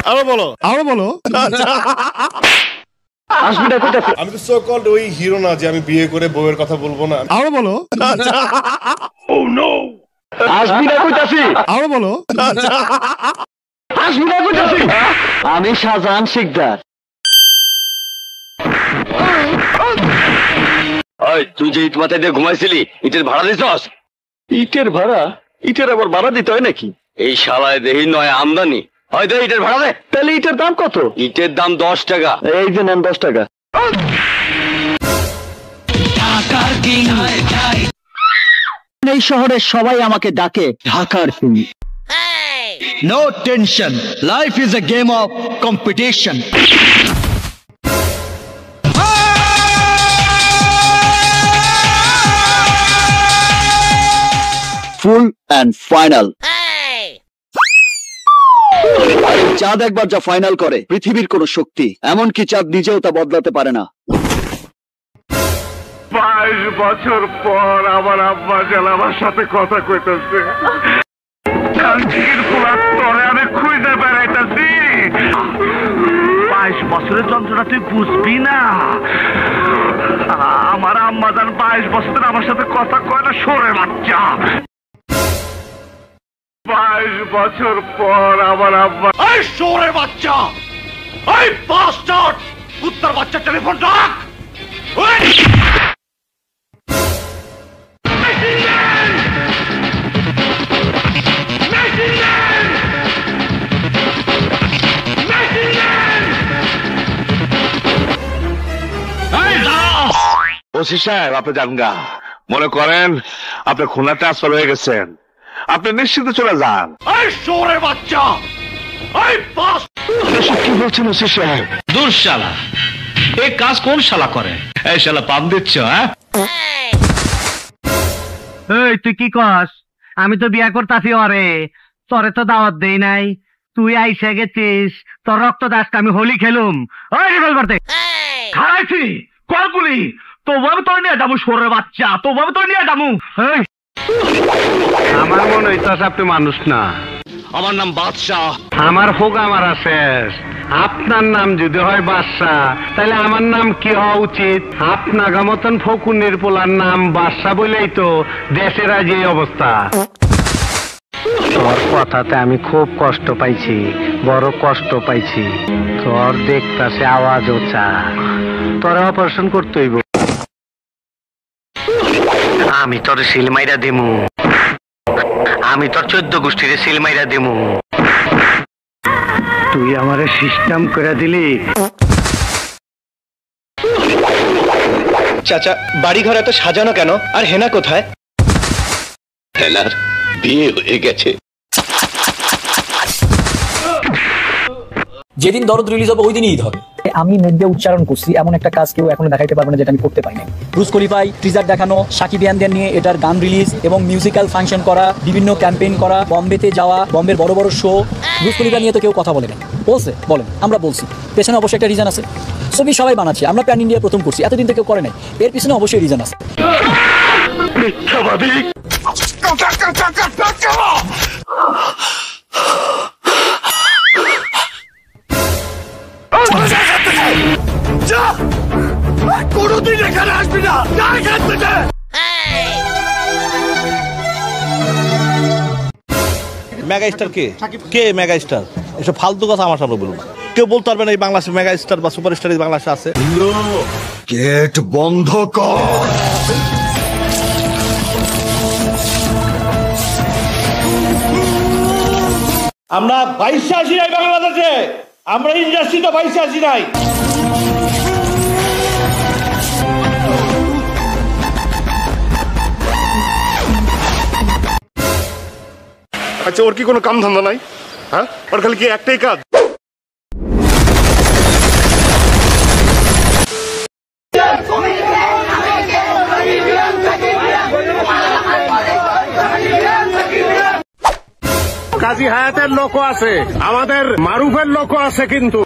আরো বলো আমি তো সো কল্ড ওই হিরো না যে আমি বিয়ে করে বউয়ের কথা বলবো না। আরো বলো ও নো আসবি না কইতাছি। আরো বলো আসবি না কইতাছি। আমি শাহজাহান শিকদার। ওই তুই যে ইট মাথায় দিয়ে ঘুমাইছিলি, ইটের ভাড়া দিছস? ইটের ভাড়া? ইটের আবার ভাড়া দিতে হয় নাকি? এই শালায় দেহি নয় আমদানি হয়, দে ইটের ভাড়া দে। তাহলে ইটের দাম কত? ইটের দাম 10 টাকা। এই যে নেন 10 টাকা। এই শহরের সবাই আমাকে ডাকে ঢাকার king. No tension. Life is a game of competition. Full and final. চাঁদ একবার যা ফাইনাল করে পৃথিবীর কোন শক্তি, এমনকি চাঁদ নিজেও তা বদলাতে পারে না। 22 বছর পর আমার আব্বা জান আমার সাথে কথা কইতেছে। আমি খুঁজে বেড়াইতেছি। 22 বছরের যন্ত্রণা তুই বুঝবি না। আমার আম্মা জান 22 বছর আমার সাথে কথা কয় না, সরে বাচ্চা। 22 বছর পর আমার আব্বা। এই সরে বাচ্চা, এই বাস্টার্ড, কুত্তার বাচ্চা টেলিফোন রাখ। ওসি সাহেব আপনি জানগা মনে করেন আপনি খুলনা ট্রান্সফার হয়ে গেছেন, আপনি নিশ্চিত চলে যান। এই সরে বাচ্চা, এই বাস। কি বলছেন ওসি সাহেব? দূর শালা, এই কাজ কোন শালা করে? এই শালা পাম দিচ্ছ? হ্যাঁ এই তুই কি কস? আমি তো বিয়া করতাছি ওরে, তোরে তো দাওয়াত দেই নাই। তুই আইসা গেছিস, তোর রক্ত দাস আমি হোলি খেলুম। ওই রিভলভার দে। খাইছি কলগুলি তোভাবে তোর নিয়ে যাবো, সরে বাচ্চা তোভাবে তোর নিয়ে যাবো। আমার মনে হইতাছে আপনি মানুষ না। আমার নাম বাদশাহ। আমার হোক আমার শেষ। আপনার নাম যদি হয় বাদশাহ, তাহলে আমার নাম কি হওয়া উচিত? আপনার মতন ফকুনের পোলার নাম বাদশাহ বলেই তো দেশের আজ এই অবস্থা। তোর কথাতে আমি খুব কষ্ট পাইছি, বড় কষ্ট পাইছি। তোর দেখতাছে আওয়াজ ওচা, তোর অপারেশন করতে হইব। আমি তোর সিলমাইরা দিমু, আমি তোর 14 গোষ্ঠীর সিলমাইরা দিমু। তুই আমারে সিস্টেম করে দিলি। চাচা বাড়ি ঘর এত সাজানো কেন? আর হেনা কোথায়? হেনার বিয়ে হয়ে গেছে। যেদিন দরদ রিলিজ হবে ওই দিনই ঈদ হবে। আমি মুখ দিয়ে উচ্চারণ করছি এমন একটা কাজ কেউ এখনো দেখাইতে পারবে না যেটা আমি করতে পারি নাই। ব্রুস খলিফাই টিজার দেখানো, সাকিব ইয়ানদের নিয়ে এটার গান রিলিজ এবং মিউজিক্যাল ফাংশন করা, বিভিন্ন ক্যাম্পেইন করা, বম্বেতে যাওয়া, বম্বের বড় বড় শো। ব্রুস খলিফা নিয়ে তো কেউ কথা বলে না। বলছে বলেন, আমরা বলছি, পেছনে অবশ্যই একটা রিজন আছে। ছবি সবাই বানাচ্ছে, আমরা প্যান ইন্ডিয়া প্রথম করছি, এতদিন তো কেউ করে নাই, এর পিছনে অবশ্যই রিজন আছে। কোনদিন এখানে আসবি না, এখান থেকে। মেগা স্টার কে? কে মেগা স্টার? এসব ফালতু কথা আমার সামনে বলুন। কেউ বলতে পারবে না এই বাংলাদেশে মেগা স্টার বা সুপার স্টার বাংলাদেশে আছে। গেট বন্ধ কর। আমরা 22 আসি নাই বাংলাদেশে, আমরা ইন্ডাস্ট্রিতে 22 আসি নাই। আচ্ছা ওর কি কোনো কাম ধান্দা নাই? হ্যাঁ ওর খালি কি একটাই কাজ? কাজী হায়াতের লোকও আছে, আমাদের মারুফের লোকও আছে, কিন্তু